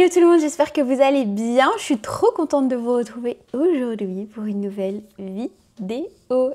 Hello tout le monde, j'espère que vous allez bien. Je suis trop contente de vous retrouver aujourd'hui pour une nouvelle vidéo.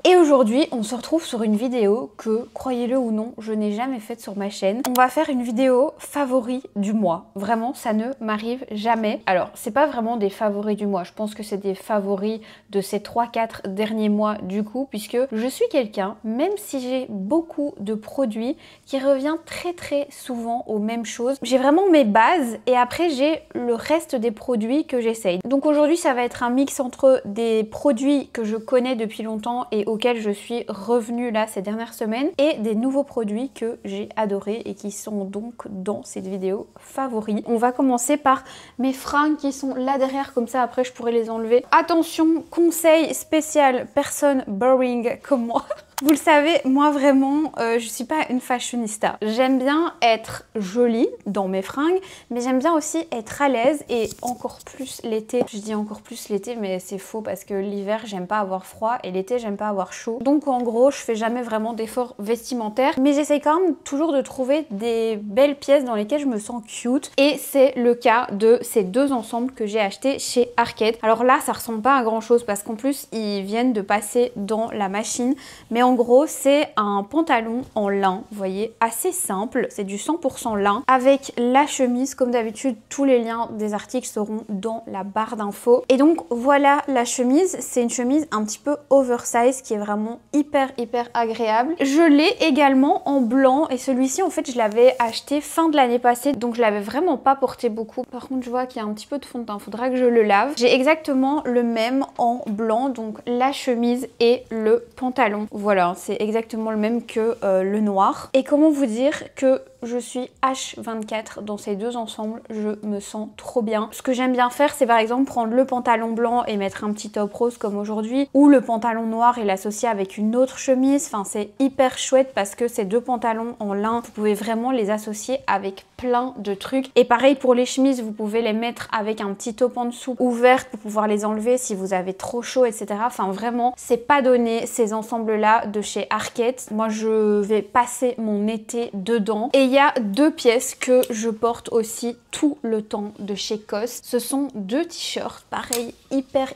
Et aujourd'hui, on se retrouve sur une vidéo que, croyez-le ou non, je n'ai jamais faite sur ma chaîne. On va faire une vidéo favoris du mois. Vraiment, ça ne m'arrive jamais. Alors, c'est pas vraiment des favoris du mois. Je pense que c'est des favoris de ces 3-4 derniers mois du coup, puisque je suis quelqu'un, même si j'ai beaucoup de produits, qui revient très souvent aux mêmes choses. J'ai vraiment mes bases et après j'ai le reste des produits que j'essaye. Donc aujourd'hui, ça va être un mix entre des produits que je connais depuis longtemps et auxquels je suis revenue là ces dernières semaines et des nouveaux produits que j'ai adorés et qui sont donc dans cette vidéo favoris. On va commencer par mes fringues qui sont là derrière, comme ça après je pourrai les enlever. Attention, conseil spécial, personne boring comme moi. Vous le savez, moi vraiment, je suis pas une fashionista. J'aime bien être jolie dans mes fringues, mais j'aime bien aussi être à l'aise et encore plus l'été. Je dis encore plus l'été, mais c'est faux parce que l'hiver, j'aime pas avoir froid et l'été, j'aime pas avoir chaud. Donc en gros, je fais jamais vraiment d'efforts vestimentaires, mais j'essaye quand même toujours de trouver des belles pièces dans lesquelles je me sens cute. Et c'est le cas de ces deux ensembles que j'ai achetés chez Arket. Alors là, ça ressemble pas à grand chose parce qu'en plus, ils viennent de passer dans la machine, mais en gros, c'est un pantalon en lin, vous voyez, assez simple, c'est du 100% lin, avec la chemise, comme d'habitude, tous les liens des articles seront dans la barre d'infos. Et donc, voilà la chemise, c'est une chemise un petit peu oversize qui est vraiment hyper agréable. Je l'ai également en blanc et celui-ci, en fait, je l'avais acheté fin de l'année passée, donc je l'avais vraiment pas porté beaucoup. Par contre, je vois qu'il y a un petit peu de fond de teint, faudra que je le lave. J'ai exactement le même en blanc, donc la chemise et le pantalon. Voilà, c'est exactement le même que le noir. Et comment vous dire que je suis H24 dans ces deux ensembles, je me sens trop bien. Ce que j'aime bien faire, c'est par exemple prendre le pantalon blanc et mettre un petit top rose comme aujourd'hui, ou le pantalon noir et l'associer avec une autre chemise. Enfin, c'est hyper chouette parce que ces deux pantalons en lin, vous pouvez vraiment les associer avec plein de trucs. Et pareil pour les chemises, vous pouvez les mettre avec un petit top en dessous ouvert pour pouvoir les enlever si vous avez trop chaud, etc. Enfin, vraiment, c'est pas donné ces ensembles-là de chez Arket. Moi, je vais passer mon été dedans. Et il y a deux pièces que je porte aussi tout le temps de chez COS. Ce sont deux t-shirts, pareil, hyper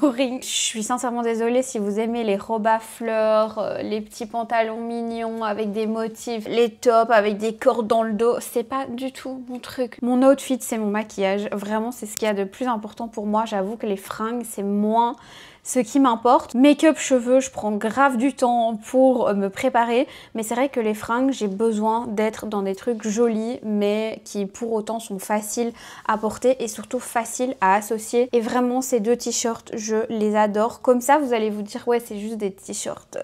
boring. Je suis sincèrement désolée si vous aimez les robes à fleurs, les petits pantalons mignons avec des motifs, les tops avec des cordes dans le dos. C'est pas du tout mon truc. Mon outfit, c'est mon maquillage. Vraiment, c'est ce qu'il y a de plus important pour moi. J'avoue que les fringues, c'est moins ce qui m'importe. Make-up, cheveux, je prends grave du temps pour me préparer, mais c'est vrai que les fringues, j'ai besoin d'être dans des trucs jolis, mais qui pour autant sont faciles à porter et surtout faciles à associer. Et vraiment, ces deux t-shirts, je les adore. Comme ça, vous allez vous dire, ouais, c'est juste des t-shirts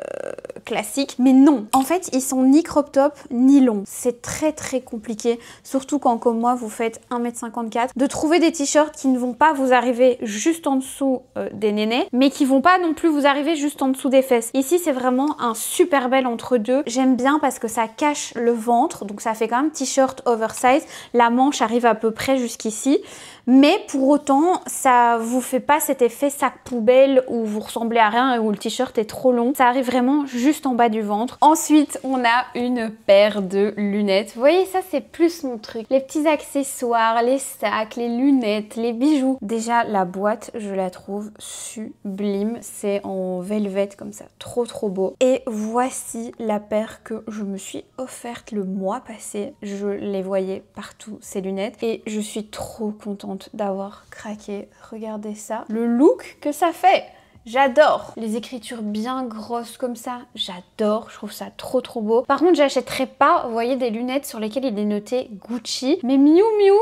classiques. Mais non, en fait, ils sont ni crop top, ni longs. C'est très compliqué, surtout quand, comme moi, vous faites 1m54, de trouver des t-shirts qui ne vont pas vous arriver juste en dessous des nénés, mais qui vont pas non plus vous arriver juste en dessous des fesses. Ici, c'est vraiment un super bel entre-deux. J'aime bien parce que ça cache le ventre, donc ça fait quand même t-shirt oversize. La manche arrive à peu près jusqu'ici, mais pour autant, ça vous fait pas cet effet sac poubelle où vous ressemblez à rien et où le t-shirt est trop long. Ça arrive vraiment juste en bas du ventre. Ensuite, on a une paire de lunettes. Vous voyez, ça, c'est plus mon truc. Les petits accessoires, les sacs, les lunettes, les bijoux. Déjà, la boîte, je la trouve sublime. C'est en velvet comme ça, trop beau. Et voici la paire que je me suis offerte le mois passé. Je les voyais partout, ces lunettes, et je suis trop contente d'avoir craqué. Regardez ça, le look que ça fait. J'adore les écritures bien grosses comme ça, j'adore, je trouve ça trop beau. Par contre, j'achèterais pas, vous voyez, des lunettes sur lesquelles il est noté Gucci, mais Miu Miu,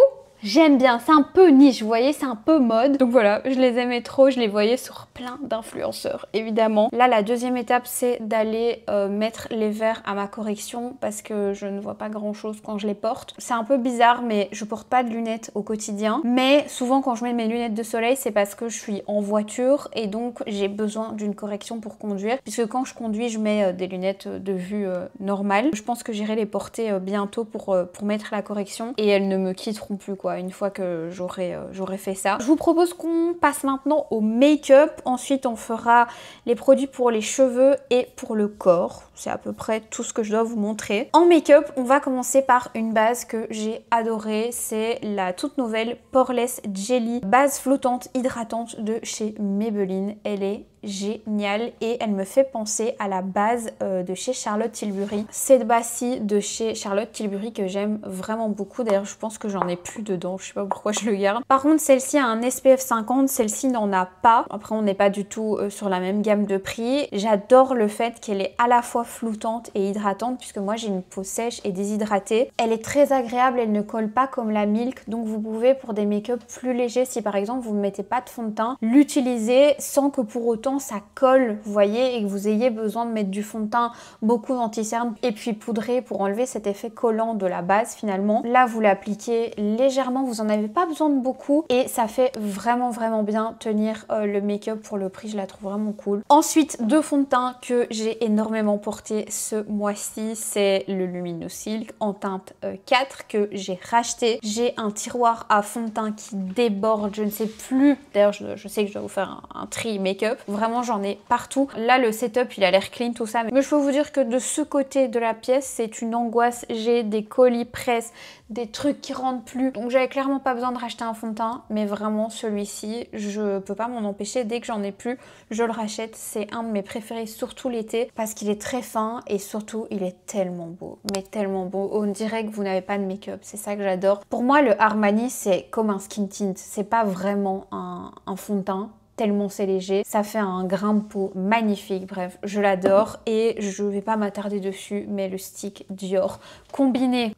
j'aime bien, c'est un peu niche, vous voyez, c'est un peu mode. Donc voilà, je les aimais trop, je les voyais sur plein d'influenceurs, évidemment. Là, la deuxième étape, c'est d'aller mettre les verres à ma correction parce que je ne vois pas grand chose quand je les porte. C'est un peu bizarre, mais je porte pas de lunettes au quotidien. Mais souvent, quand je mets mes lunettes de soleil, c'est parce que je suis en voiture et donc j'ai besoin d'une correction pour conduire. Puisque quand je conduis, je mets des lunettes de vue normale. Je pense que j'irai les porter bientôt pour mettre la correction et elles ne me quitteront plus, quoi. quoi, une fois que j'aurai fait ça. Je vous propose qu'on passe maintenant au make-up. Ensuite, on fera les produits pour les cheveux et pour le corps. C'est à peu près tout ce que je dois vous montrer. En make-up, on va commencer par une base que j'ai adorée. C'est la toute nouvelle Poreless Jelly base flottante hydratante de chez Maybelline. Elle est géniale et elle me fait penser à la base de chez Charlotte Tilbury. Cette base-ci de chez Charlotte Tilbury que j'aime vraiment beaucoup. D'ailleurs, je pense que j'en ai plus dedans. Je sais pas pourquoi je le garde. Par contre, celle-ci a un SPF 50. Celle-ci n'en a pas. Après, on n'est pas du tout sur la même gamme de prix. J'adore le fait qu'elle est à la fois flottante et hydratante puisque moi, j'ai une peau sèche et déshydratée. Elle est très agréable. Elle ne colle pas comme la Milk. Donc, vous pouvez, pour des make-up plus légers, si par exemple, vous ne mettez pas de fond de teint, l'utiliser sans que pour autant ça colle, vous voyez, et que vous ayez besoin de mettre du fond de teint, beaucoup d'anti-cerne et puis poudrer pour enlever cet effet collant de la base finalement. Là, vous l'appliquez légèrement, vous en avez pas besoin de beaucoup et ça fait vraiment bien tenir le make-up pour le prix, je la trouve vraiment cool. Ensuite, deux fonds de teint que j'ai énormément porté ce mois-ci, c'est le Lumino-Silk en teinte 4 que j'ai racheté. J'ai un tiroir à fond de teint qui déborde, je ne sais plus, d'ailleurs je sais que je dois vous faire un tri make-up. Vraiment, j'en ai partout. Là, le setup, il a l'air clean, tout ça. Mais je peux vous dire que de ce côté de la pièce, c'est une angoisse. J'ai des colis presse, des trucs qui rentrent plus. Donc, j'avais clairement pas besoin de racheter un fond de teint. Mais vraiment, celui-ci, je peux pas m'en empêcher. Dès que j'en ai plus, je le rachète. C'est un de mes préférés, surtout l'été, parce qu'il est très fin et surtout, il est tellement beau. Mais tellement beau. On dirait que vous n'avez pas de make-up. C'est ça que j'adore. Pour moi, le Armani, c'est comme un skin tint. C'est pas vraiment un fond de teint. Tellement c'est léger, ça fait un grain de peau magnifique, bref, je l'adore et je vais pas m'attarder dessus, mais le stick Dior combiné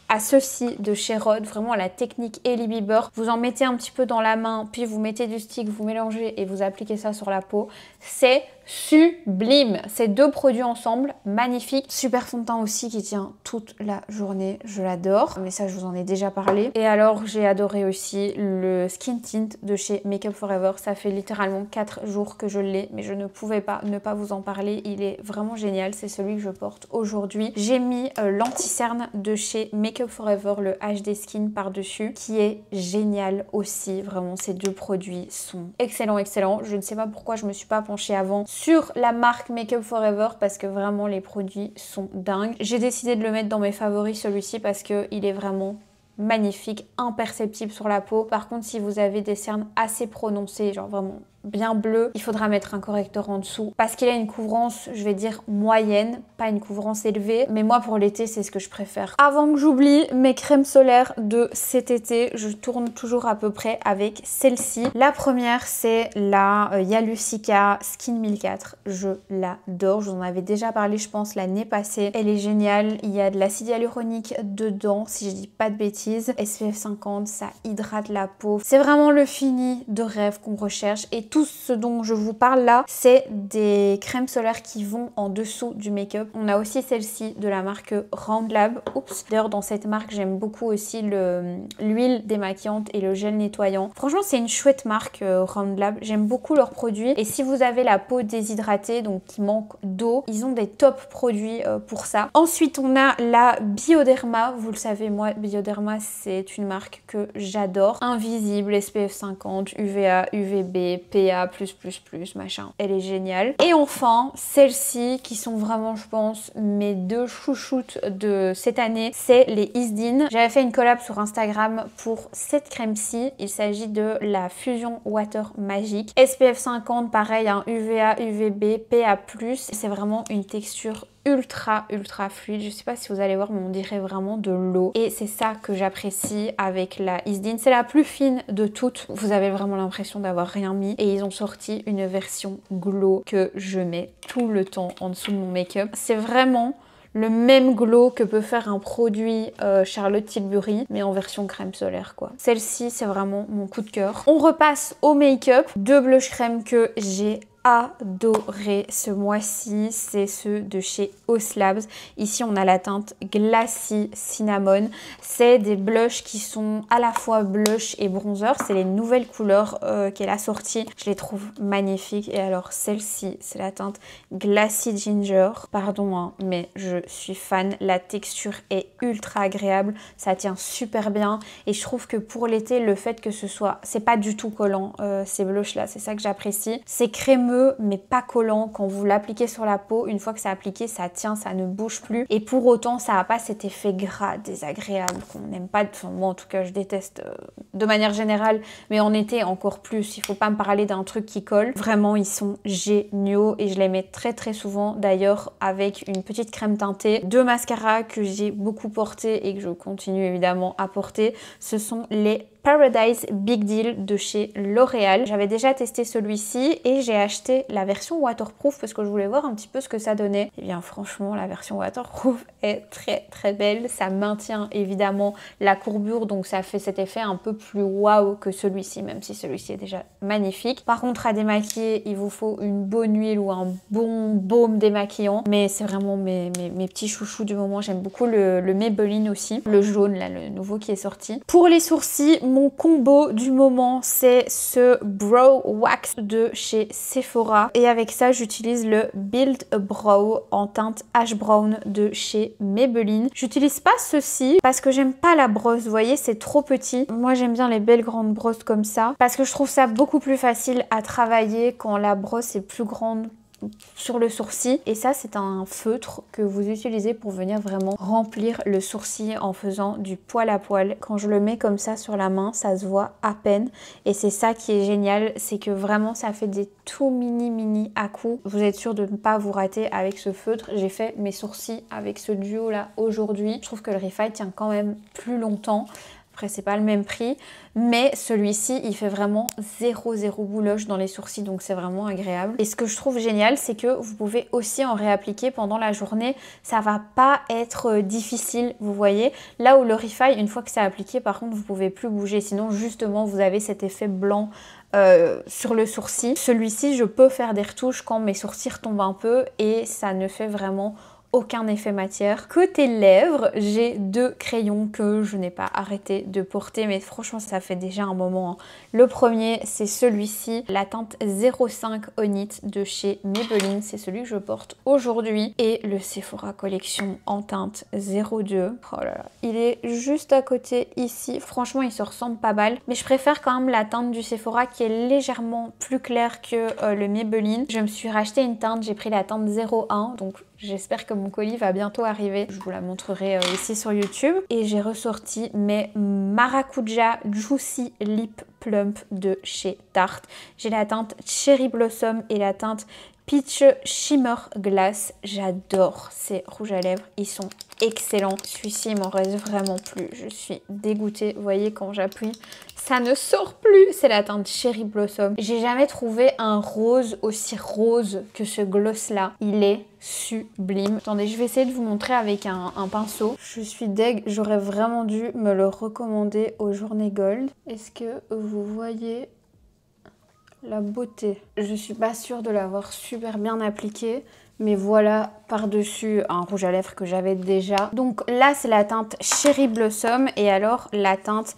à ceci de chez Rhode, vraiment à la technique Hailey Bieber, vous en mettez un petit peu dans la main, puis vous mettez du stick, vous mélangez et vous appliquez ça sur la peau, c'est sublime. Ces deux produits ensemble, magnifique. Super fond de teint aussi qui tient toute la journée, je l'adore. Mais ça, je vous en ai déjà parlé. Et alors, j'ai adoré aussi le Skin Tint de chez Makeup Forever. Ça fait littéralement 4 jours que je l'ai, mais je ne pouvais pas ne pas vous en parler. Il est vraiment génial. C'est celui que je porte aujourd'hui. J'ai mis l'anti-cerne de chez Makeup Forever, le HD Skin par-dessus, qui est génial aussi. Vraiment, ces deux produits sont excellents. Je ne sais pas pourquoi je me suis pas penchée avant sur la marque Makeup Forever parce que vraiment les produits sont dingues. J'ai décidé de le mettre dans mes favoris celui-ci parce qu'il est vraiment magnifique, imperceptible sur la peau. Par contre, si vous avez des cernes assez prononcées, genre vraiment bien bleu, il faudra mettre un correcteur en dessous parce qu'il a une couvrance, je vais dire moyenne, pas une couvrance élevée, mais moi pour l'été c'est ce que je préfère. Avant que j'oublie, mes crèmes solaires de cet été, je tourne toujours à peu près avec celle-ci. La première c'est la Yalusica Skin 1004, je l'adore, je vous en avais déjà parlé je pense l'année passée, elle est géniale, il y a de l'acide hyaluronique dedans si je dis pas de bêtises, SPF 50, ça hydrate la peau, c'est vraiment le fini de rêve qu'on recherche et tout ce dont je vous parle là, c'est des crèmes solaires qui vont en dessous du make-up. On a aussi celle-ci de la marque Round Lab. Oups. D'ailleurs, dans cette marque, j'aime beaucoup aussi l'huile démaquillante et le gel nettoyant. Franchement, c'est une chouette marque Round Lab. J'aime beaucoup leurs produits. Et si vous avez la peau déshydratée, donc qui manque d'eau, ils ont des top produits pour ça. Ensuite, on a la Bioderma. Vous le savez, moi, Bioderma, c'est une marque que j'adore. Invisible, SPF 50, UVA, UVB, PA+++, machin. Elle est géniale. Et enfin, celles-ci qui sont vraiment, je pense, mes deux chouchoutes de cette année, c'est les Isdin. J'avais fait une collab sur Instagram pour cette crème-ci. Il s'agit de la Fusion Water Magique. SPF 50, pareil, un UVA, UVB, PA+. C'est vraiment une texture ultra fluide. Je sais pas si vous allez voir mais on dirait vraiment de l'eau et c'est ça que j'apprécie avec la Isdin. C'est la plus fine de toutes. Vous avez vraiment l'impression d'avoir rien mis et ils ont sorti une version glow que je mets tout le temps en dessous de mon make-up. C'est vraiment le même glow que peut faire un produit Charlotte Tilbury mais en version crème solaire quoi. Celle-ci c'est vraiment mon coup de cœur. On repasse au make-up. Deux blush crème que j'ai adoré ce mois-ci, c'est ceux de chez Haus Labs. Ici on a la teinte Glassy Cinnamon. C'est des blushs qui sont à la fois blush et bronzer. C'est les nouvelles couleurs qu'elle a sorties. Je les trouve magnifiques. Et alors celle-ci, c'est la teinte Glassy Ginger. Pardon hein, mais je suis fan. La texture est ultra agréable. Ça tient super bien. Et je trouve que pour l'été, le fait que ce soit... C'est pas du tout collant ces blushs là. C'est ça que j'apprécie. C'est crémeux mais pas collant. Quand vous l'appliquez sur la peau, une fois que c'est appliqué, ça tient, ça ne bouge plus. Et pour autant, ça n'a pas cet effet gras désagréable qu'on n'aime pas. Enfin, moi en tout cas, je déteste de manière générale, mais en été encore plus. Il faut pas me parler d'un truc qui colle. Vraiment, ils sont géniaux et je les mets très très souvent d'ailleurs avec une petite crème teintée. Deux mascaras que j'ai beaucoup porté et que je continue évidemment à porter, ce sont les Paradise Big Deal de chez L'Oréal. J'avais déjà testé celui-ci et j'ai acheté la version waterproof parce que je voulais voir un petit peu ce que ça donnait. Et bien franchement, la version waterproof est très très belle. Ça maintient évidemment la courbure, donc ça fait cet effet un peu plus waouh que celui-ci, même si celui-ci est déjà magnifique. Par contre, à démaquiller, il vous faut une bonne huile ou un bon baume démaquillant. Mais c'est vraiment mes petits chouchous du moment. J'aime beaucoup le Maybelline aussi. Le jaune, là, le nouveau qui est sorti. Pour les sourcils, mon combo du moment, c'est ce Brow Wax de chez Sephora. Et avec ça, j'utilise le Build a Brow en teinte Ash Brown de chez Maybelline. J'utilise pas ceci parce que j'aime pas la brosse. Vous voyez, c'est trop petit. Moi, j'aime bien les belles grandes brosses comme ça parce que je trouve ça beaucoup plus facile à travailler quand la brosse est plus grande sur le sourcil. Et ça, c'est un feutre que vous utilisez pour venir vraiment remplir le sourcil en faisant du poil à poil. Quand je le mets comme ça sur la main, ça se voit à peine. Et c'est ça qui est génial, c'est que vraiment ça fait des tout mini à-coups. Vous êtes sûr de ne pas vous rater avec ce feutre. J'ai fait mes sourcils avec ce duo là aujourd'hui. Je trouve que le Refine tient quand même plus longtemps. Après, c'est pas le même prix, mais celui-ci, il fait vraiment zéro bouloche dans les sourcils, donc c'est vraiment agréable. Et ce que je trouve génial, c'est que vous pouvez aussi en réappliquer pendant la journée. Ça va pas être difficile, vous voyez. Là où le Refine, une fois que c'est appliqué, par contre, vous pouvez plus bouger. Sinon, justement, vous avez cet effet blanc sur le sourcil. Celui-ci, je peux faire des retouches quand mes sourcils retombent un peu et ça ne fait vraiment aucun effet matière. Côté lèvres, j'ai deux crayons que je n'ai pas arrêté de porter, mais franchement ça fait déjà un moment. Le premier, c'est celui-ci, la teinte 05 Onit de chez Maybelline, c'est celui que je porte aujourd'hui. Et le Sephora Collection en teinte 02. Oh là là, il est juste à côté ici. Franchement, il se ressemble pas mal, mais je préfère quand même la teinte du Sephora qui est légèrement plus claire que le Maybelline. Je me suis racheté une teinte, j'ai pris la teinte 01, donc j'espère que mon colis va bientôt arriver. Je vous la montrerai ici sur YouTube. Et j'ai ressorti mes Maracuja Juicy Lip Plump de chez Tarte. J'ai la teinte Cherry Blossom et la teinte Peach Shimmer Glass. J'adore ces rouges à lèvres. Ils sont excellents. Celui-ci, il m'en reste vraiment plus. Je suis dégoûtée. Vous voyez, quand j'appuie, ça ne sort plus. C'est la teinte Cherry Blossom. J'ai jamais trouvé un rose aussi rose que ce gloss-là. Il est sublime. Attendez, je vais essayer de vous montrer avec un pinceau. Je suis deg. J'aurais vraiment dû me le recommander aux journées gold. Est-ce que vous voyez la beauté? Je suis pas sûre de l'avoir super bien appliqué, mais voilà par-dessus un rouge à lèvres que j'avais déjà. Donc là, c'est la teinte Cherry Blossom et alors la teinte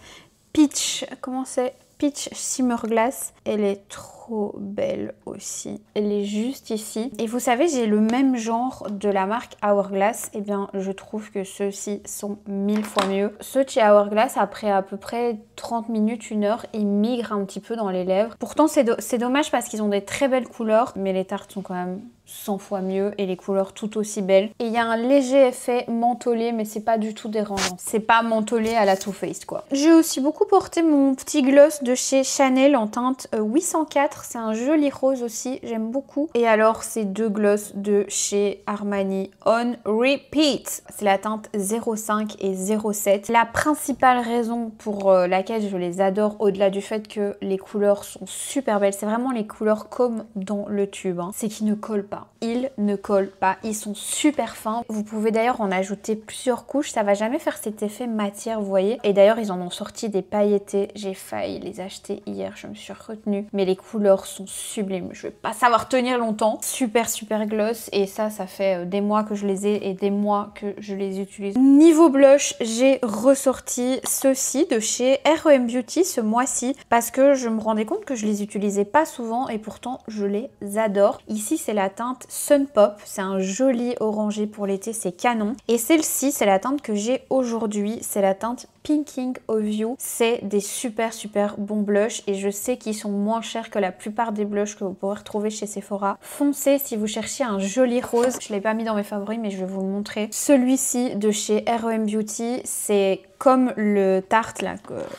Peach, comment c'est? Peach Shimmer Glass. Elle est trop belle aussi. Elle est juste ici. Et vous savez, j'ai le même genre de la marque Hourglass. Et bien, je trouve que ceux-ci sont 1000 fois mieux. Ceux de chez Hourglass, après à peu près 30 minutes, 1 heure, ils migrent un petit peu dans les lèvres. Pourtant, c'est dommage parce qu'ils ont des très belles couleurs, mais les tartes sont quand même 100 fois mieux et les couleurs tout aussi belles. Et il y a un léger effet mentholé, mais c'est pas du tout dérangeant. C'est pas mentholé à la Too Faced quoi. J'ai aussi beaucoup porté mon petit gloss de chez Chanel en teinte 804. C'est un joli rose aussi, j'aime beaucoup. Et alors ces deux gloss de chez Armani On Repeat. C'est la teinte 05 et 07. La principale raison pour laquelle je les adore, au-delà du fait que les couleurs sont super belles, c'est vraiment les couleurs comme dans le tube, hein, c'est qu'ils ne collent pas pas. Ils ne collent pas. Ils sont super fins. Vous pouvez d'ailleurs en ajouter plusieurs couches. Ça va jamais faire cet effet matière, vous voyez. Et d'ailleurs, ils en ont sorti des pailletés. J'ai failli les acheter hier. Je me suis retenue. Mais les couleurs sont sublimes. Je vais pas savoir tenir longtemps. Super, super gloss. Et ça fait des mois que je les ai et des mois que je les utilise. Niveau blush, j'ai ressorti ceux-ci de chez R.E.M. Beauty ce mois-ci parce que je me rendais compte que je les utilisais pas souvent et pourtant je les adore. Ici, c'est la teinte Sun Pop. C'est un joli orangé pour l'été, c'est canon. Et celle-ci, c'est la teinte que j'ai aujourd'hui. C'est la teinte Pinking of You. C'est des super bons blushs et je sais qu'ils sont moins chers que la plupart des blushs que vous pourrez retrouver chez Sephora. Foncez si vous cherchez un joli rose. Je l'ai pas mis dans mes favoris mais je vais vous le montrer. Celui-ci de chez R.E.M. Beauty, c'est comme le Tarte là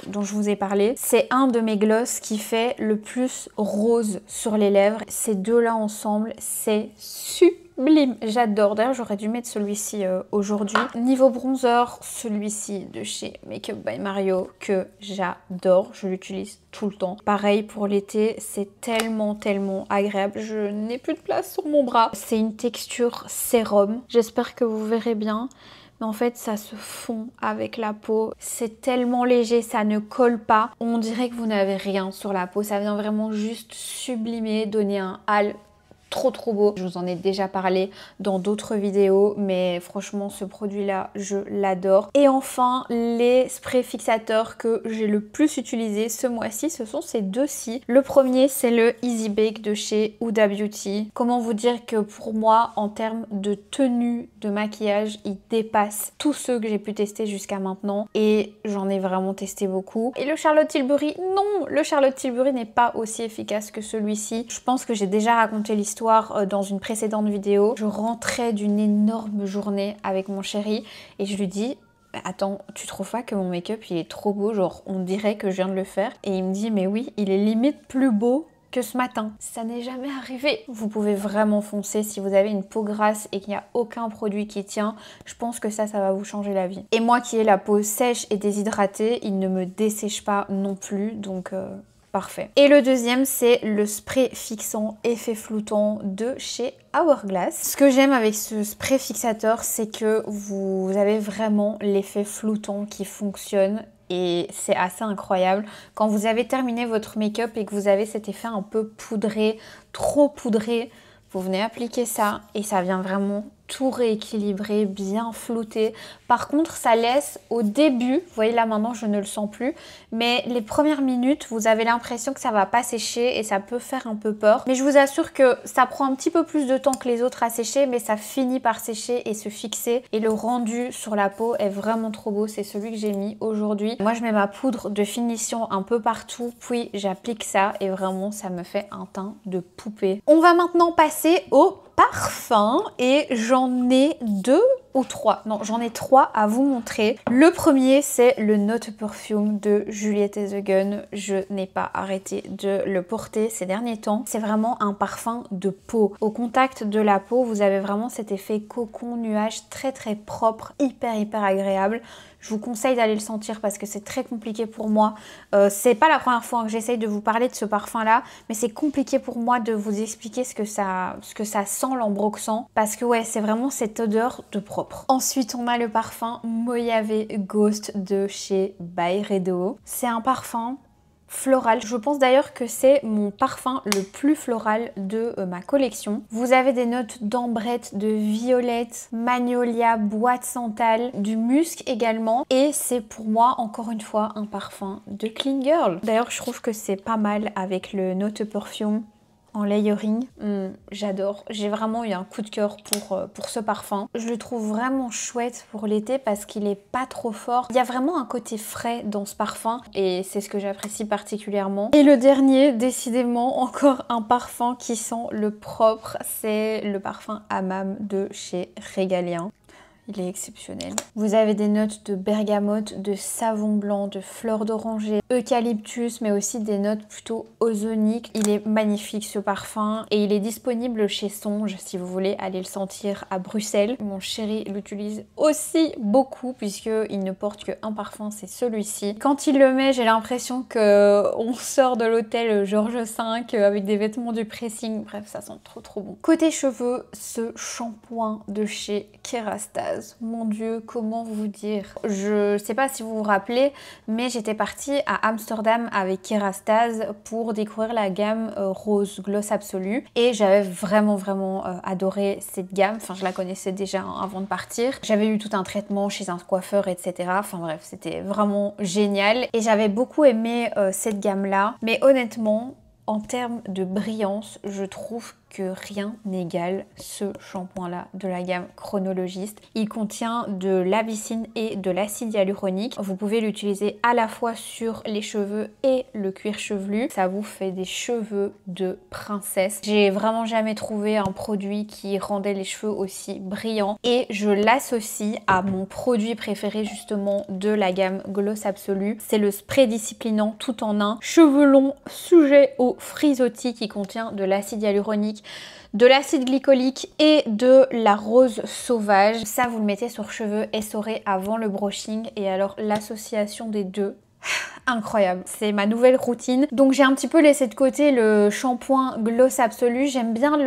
dont je vous ai parlé. C'est un de mes gloss qui fait le plus rose sur les lèvres. Ces deux-là ensemble, c'est sublime. J'adore. D'ailleurs, j'aurais dû mettre celui-ci aujourd'hui. Niveau bronzer, celui-ci de chez Makeup by Mario que j'adore. Je l'utilise tout le temps. Pareil pour l'été, c'est tellement agréable. Je n'ai plus de place sur mon bras. C'est une texture sérum. J'espère que vous verrez bien. Mais en fait, ça se fond avec la peau. C'est tellement léger, ça ne colle pas. On dirait que vous n'avez rien sur la peau. Ça vient vraiment juste sublimer, donner un halo trop beau. Je vous en ai déjà parlé dans d'autres vidéos, mais franchement ce produit là je l'adore. Et enfin les sprays fixateurs que j'ai le plus utilisé ce mois-ci, ce sont ces deux-ci. Le premier c'est le Easy Bake de chez Huda Beauty. Comment vous dire que pour moi en termes de tenue de maquillage, il dépasse tous ceux que j'ai pu tester jusqu'à maintenant et j'en ai vraiment testé beaucoup. Et le Charlotte Tilbury, non, le Charlotte Tilbury n'est pas aussi efficace que celui-ci. Je pense que j'ai déjà raconté l'histoire dans une précédente vidéo. Je rentrais d'une énorme journée avec mon chéri et je lui dis attends, tu trouves pas que mon make-up il est trop beau, genre on dirait que je viens de le faire? Et il me dit mais oui, il est limite plus beau que ce matin. Ça n'est jamais arrivé. Vous pouvez vraiment foncer si vous avez une peau grasse et qu'il n'y a aucun produit qui tient. Je pense que ça va vous changer la vie. Et moi qui ai la peau sèche et déshydratée, il ne me dessèche pas non plus, donc parfait. Et le deuxième, c'est le spray fixant effet floutant de chez Hourglass. Ce que j'aime avec ce spray fixateur, c'est que vous avez vraiment l'effet floutant qui fonctionne. Et c'est assez incroyable. Quand vous avez terminé votre make-up et que vous avez cet effet un peu poudré, trop poudré, vous venez appliquer ça et ça vient vraiment tout rééquilibrer, bien flouter. Par contre, ça laisse au début, vous voyez là maintenant je ne le sens plus, mais les premières minutes, vous avez l'impression que ça va pas sécher et ça peut faire un peu peur. Mais je vous assure que ça prend un petit peu plus de temps que les autres à sécher, mais ça finit par sécher et se fixer. Et le rendu sur la peau est vraiment trop beau, c'est celui que j'ai mis aujourd'hui. Moi je mets ma poudre de finition un peu partout, puis j'applique ça et vraiment ça me fait un teint de poupée. On va maintenant passer au parfum et j'en ai deux ou trois. Non, j'en ai trois à vous montrer. Le premier, c'est le Not Perfume de Juliette et The Gun. Je n'ai pas arrêté de le porter ces derniers temps. C'est vraiment un parfum de peau. Au contact de la peau, vous avez vraiment cet effet cocon, nuage très propre, hyper agréable. Je vous conseille d'aller le sentir parce que c'est très compliqué pour moi. C'est pas la première fois que j'essaye de vous parler de ce parfum là, mais c'est compliqué pour moi de vous expliquer ce que ça sent l'ambroxan parce que ouais, c'est vraiment cette odeur de propre. Ensuite, on a le parfum Mojave Ghost de chez Byredo. C'est un parfum floral. Je pense d'ailleurs que c'est mon parfum le plus floral de ma collection. Vous avez des notes d'ambrette, de violette, magnolia, bois de santal, du musc également. Et c'est pour moi, encore une fois, un parfum de clean girl. D'ailleurs, je trouve que c'est pas mal avec le Not Perfume en layering. J'adore. J'ai vraiment eu un coup de cœur pour ce parfum. Je le trouve vraiment chouette pour l'été parce qu'il est pas trop fort. Il y a vraiment un côté frais dans ce parfum et c'est ce que j'apprécie particulièrement. Et le dernier, décidément, encore un parfum qui sent le propre, c'est le parfum Hammam de chez Régalien. Il est exceptionnel. Vous avez des notes de bergamote, de savon blanc, de fleurs d'oranger, eucalyptus, mais aussi des notes plutôt ozoniques. Il est magnifique ce parfum et il est disponible chez Songe si vous voulez aller le sentir à Bruxelles. Mon chéri l'utilise aussi beaucoup puisqu'il ne porte qu'un parfum, c'est celui-ci. Quand il le met, j'ai l'impression qu'on sort de l'hôtel Georges V avec des vêtements du pressing. Bref, ça sent trop bon. Côté cheveux, ce shampoing de chez Kérastase. Mon Dieu, comment vous dire? Je sais pas si vous vous rappelez, mais j'étais partie à Amsterdam avec Kérastase pour découvrir la gamme Rose Gloss Absolu et j'avais vraiment adoré cette gamme. Enfin, je la connaissais déjà avant de partir. J'avais eu tout un traitement chez un coiffeur, etc. Enfin bref, c'était vraiment génial et j'avais beaucoup aimé cette gamme-là. Mais honnêtement, en termes de brillance, je trouve que rien n'égale ce shampoing là de la gamme Chronologiste. Il contient de l'abyssine et de l'acide hyaluronique. Vous pouvez l'utiliser à la fois sur les cheveux et le cuir chevelu. Ça vous fait des cheveux de princesse. J'ai vraiment jamais trouvé un produit qui rendait les cheveux aussi brillants et je l'associe à mon produit préféré justement de la gamme Gloss Absolu. C'est le spray disciplinant tout en un, cheveux longs sujet au frisottis qui contient de l'acide hyaluronique, de l'acide glycolique et de la rose sauvage. Ça, vous le mettez sur cheveux essorés avant le brushing et alors l'association des deux, incroyable, c'est ma nouvelle routine. Donc j'ai un petit peu laissé de côté le shampoing Gloss Absolu. J'aime bien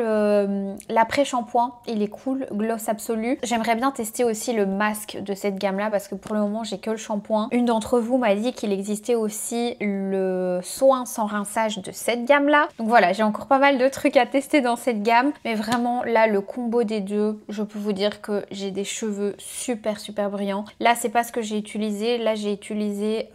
l'après-shampoing, il est cool, Gloss Absolu. J'aimerais bien tester aussi le masque de cette gamme là parce que pour le moment j'ai que le shampoing. Une d'entre vous m'a dit qu'il existait aussi le soin sans rinçage de cette gamme là. Donc voilà, j'ai encore pas mal de trucs à tester dans cette gamme, mais vraiment là le combo des deux, je peux vous dire que j'ai des cheveux super brillants. Là c'est pas ce que j'ai utilisé, là j'ai utilisé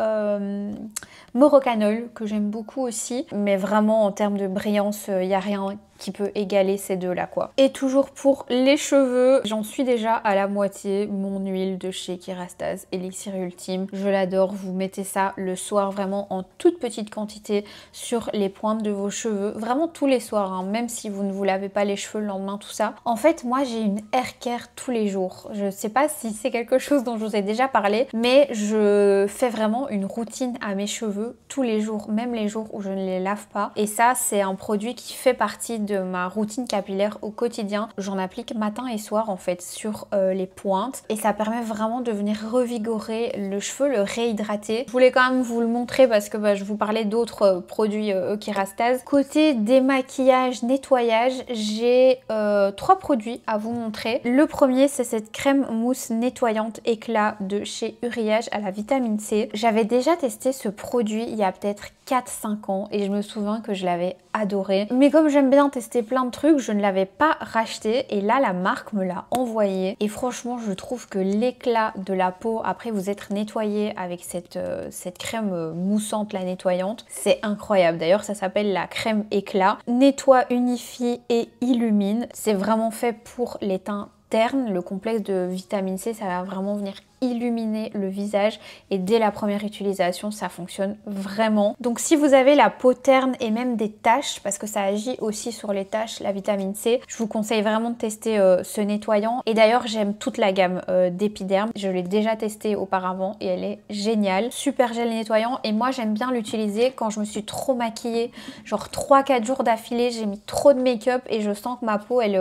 Morocanol que j'aime beaucoup aussi, mais vraiment en termes de brillance, il n'y a rien qui peut égaler ces deux là quoi. Et toujours pour les cheveux, j'en suis déjà à la moitié, mon huile de chez Kérastase Elixir Ultime. Je l'adore, vous mettez ça le soir vraiment en toute petite quantité sur les pointes de vos cheveux, vraiment tous les soirs, hein, même si vous ne vous lavez pas les cheveux le lendemain, tout ça. En fait, moi j'ai une hair care tous les jours. Je sais pas si c'est quelque chose dont je vous ai déjà parlé, mais je fais vraiment une routine à mes cheveux tous les jours, même les jours où je ne les lave pas. Et ça, c'est un produit qui fait partie de ma routine capillaire au quotidien. J'en applique matin et soir en fait sur les pointes et ça permet vraiment de venir revigorer le cheveu, le réhydrater. Je voulais quand même vous le montrer parce que je vous parlais d'autres produits Kérastase. Côté démaquillage, nettoyage, j'ai 3 produits à vous montrer. Le premier, c'est cette crème mousse nettoyante éclat de chez Uriage à la vitamine C. J'avais déjà testé ce produit il y a peut-être 4-5 ans et je me souviens que je l'avais adoré. Mais comme j'aime bien tester plein de trucs, je ne l'avais pas racheté et là la marque me l'a envoyé et franchement je trouve que l'éclat de la peau après vous être nettoyé avec cette crème moussante, la nettoyante, c'est incroyable. D'ailleurs ça s'appelle la crème éclat. Nettoie, unifie et illumine. C'est vraiment fait pour les teints ternes. Le complexe de vitamine C, ça va vraiment venir illuminer le visage et dès la première utilisation ça fonctionne vraiment. Donc si vous avez la peau terne et même des taches, parce que ça agit aussi sur les taches, la vitamine C, je vous conseille vraiment de tester ce nettoyant. Et d'ailleurs j'aime toute la gamme d'Epiderm, je l'ai déjà testé auparavant et elle est géniale. Super gel nettoyant et moi j'aime bien l'utiliser quand je me suis trop maquillée, genre 3-4 jours d'affilée, j'ai mis trop de make-up et je sens que ma peau elle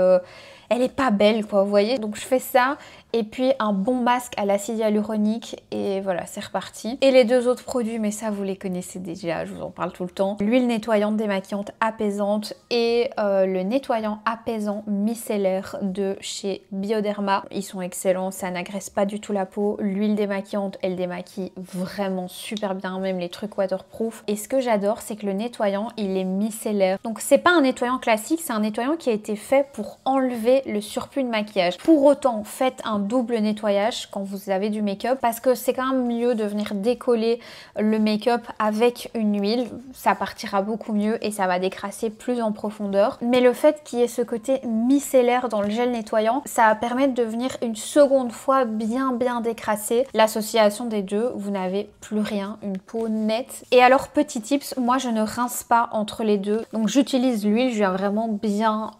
est pas belle quoi, vous voyez. Donc je fais ça et puis un bon masque à l'acide hyaluronique et voilà, c'est reparti. Et les deux autres produits, mais ça vous les connaissez déjà, je vous en parle tout le temps. L'huile nettoyante démaquillante apaisante et le nettoyant apaisant micellaire de chez Bioderma. Ils sont excellents, ça n'agresse pas du tout la peau. L'huile démaquillante, elle démaquille vraiment super bien, même les trucs waterproof. Et ce que j'adore, c'est que le nettoyant, il est micellaire. Donc c'est pas un nettoyant classique, c'est un nettoyant qui a été fait pour enlever le surplus de maquillage. Pour autant, faites un double nettoyage quand vous avez du make-up parce que c'est quand même mieux de venir décoller le make-up avec une huile. Ça partira beaucoup mieux et ça va décrasser plus en profondeur. Mais le fait qu'il y ait ce côté micellaire dans le gel nettoyant, ça va permettre de venir une seconde fois bien décrasser. L'association des deux, vous n'avez plus rien, une peau nette. Et alors petit tips, moi je ne rince pas entre les deux. Donc j'utilise l'huile, je viens vraiment bien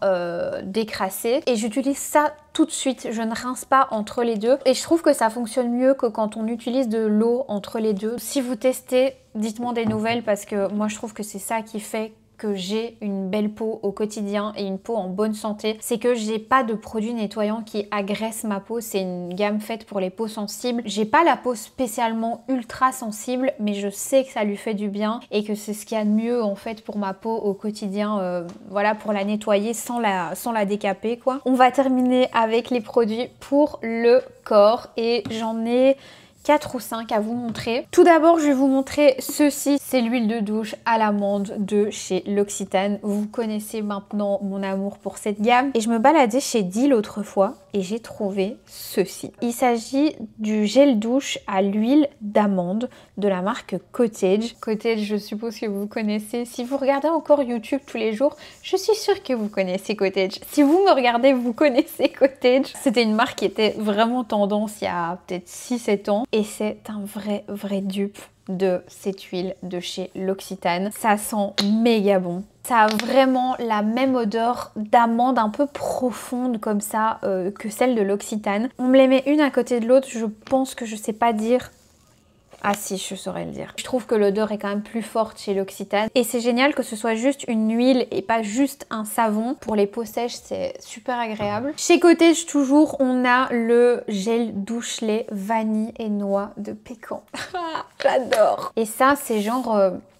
décrasser. Et j'utilise ça tout de suite, je ne rince pas entre les deux et je trouve que ça fonctionne mieux que quand on utilise de l'eau entre les deux. Si vous testez, dites-moi des nouvelles parce que moi je trouve que c'est ça qui fait que j'ai une belle peau au quotidien et une peau en bonne santé, c'est que j'ai pas de produits nettoyants qui agressent ma peau. C'est une gamme faite pour les peaux sensibles. J'ai pas la peau spécialement ultra sensible, mais je sais que ça lui fait du bien et que c'est ce qu'il y a de mieux en fait pour ma peau au quotidien, voilà, pour la nettoyer sans la décaper quoi. On va terminer avec les produits pour le corps et j'en ai 4 ou 5 à vous montrer. Tout d'abord, je vais vous montrer ceci. C'est l'huile de douche à l'amande de chez L'Occitane. Vous connaissez maintenant mon amour pour cette gamme. Et je me baladais chez Dee l'autre fois et j'ai trouvé ceci. Il s'agit du gel douche à l'huile d'amande de la marque Cottage. Cottage, je suppose que vous connaissez. Si vous regardez encore YouTube tous les jours, je suis sûre que vous connaissez Cottage. Si vous me regardez, vous connaissez Cottage. C'était une marque qui était vraiment tendance il y a peut-être 6-7 ans. Et c'est un vrai dupe de cette huile de chez L'Occitane. Ça sent méga bon. Ça a vraiment la même odeur d'amande un peu profonde comme ça que celle de L'Occitane. On me les met une à côté de l'autre. Je pense que je sais pas dire. Ah si, je saurais le dire. Je trouve que l'odeur est quand même plus forte chez L'Occitane. Et c'est génial que ce soit juste une huile et pas juste un savon. Pour les peaux sèches, c'est super agréable. Chez Cottage, toujours, on a le gel douche lait vanille et noix de pécan. J'adore. Et ça, c'est genre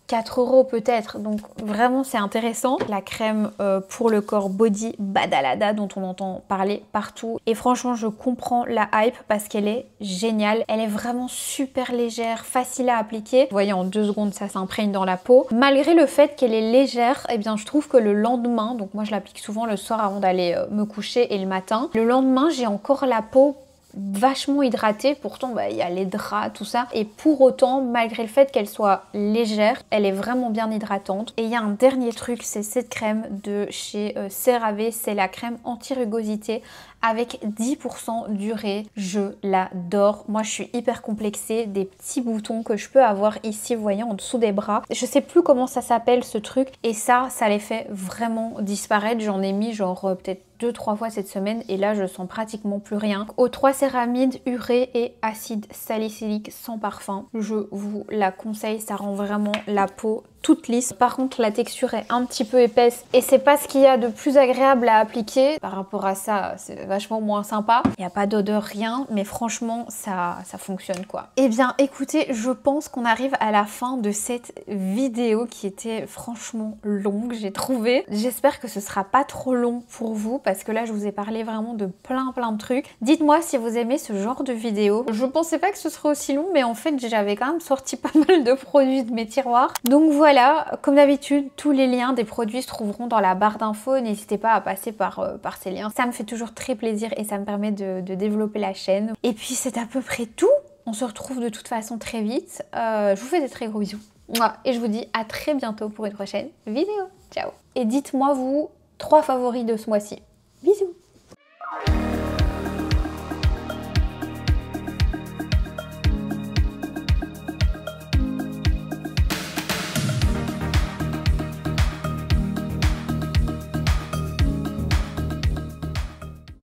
4 € peut-être, donc vraiment c'est intéressant. La crème pour le corps Body Badalada dont on entend parler partout. Et franchement, je comprends la hype parce qu'elle est géniale. Elle est vraiment super légère, facile à appliquer. Vous voyez, en 2 secondes, ça s'imprègne dans la peau. Malgré le fait qu'elle est légère, eh bien je trouve que le lendemain, donc moi je l'applique souvent le soir avant d'aller me coucher et le matin, le lendemain, j'ai encore la peau vachement hydratée, pourtant il y a les draps, tout ça, et pour autant, malgré le fait qu'elle soit légère, elle est vraiment bien hydratante. Et il y a un dernier truc, c'est cette crème de chez CeraVe, c'est la crème anti-rugosité avec 10% d'urée. Je l'adore. Moi, je suis hyper complexée des petits boutons que je peux avoir ici, vous voyez, en dessous des bras. Je sais plus comment ça s'appelle ce truc, et ça les fait vraiment disparaître. J'en ai mis genre peut-être 2-3 fois cette semaine et là je sens pratiquement plus rien. O3 céramide, urée et acide salicylique sans parfum. Je vous la conseille, ça rend vraiment la peau toute lisse. Par contre, la texture est un petit peu épaisse et c'est pas ce qu'il y a de plus agréable à appliquer. Par rapport à ça, c'est vachement moins sympa. Il n'y a pas d'odeur, rien, mais franchement, ça fonctionne quoi. Eh bien, écoutez, je pense qu'on arrive à la fin de cette vidéo qui était franchement longue, j'ai trouvé. J'espère que ce sera pas trop long pour vous parce que là, je vous ai parlé vraiment de plein de trucs. Dites-moi si vous aimez ce genre de vidéo. Je pensais pas que ce serait aussi long, mais en fait, j'avais quand même sorti pas mal de produits de mes tiroirs. Donc voilà. Comme d'habitude, tous les liens des produits se trouveront dans la barre d'infos. N'hésitez pas à passer par ces liens. Ça me fait toujours très plaisir et ça me permet de développer la chaîne. Et puis c'est à peu près tout. On se retrouve de toute façon très vite. Je vous fais des très gros bisous. Et je vous dis à très bientôt pour une prochaine vidéo. Ciao. Et dites-moi vous 3 favoris de ce mois-ci. Bisous.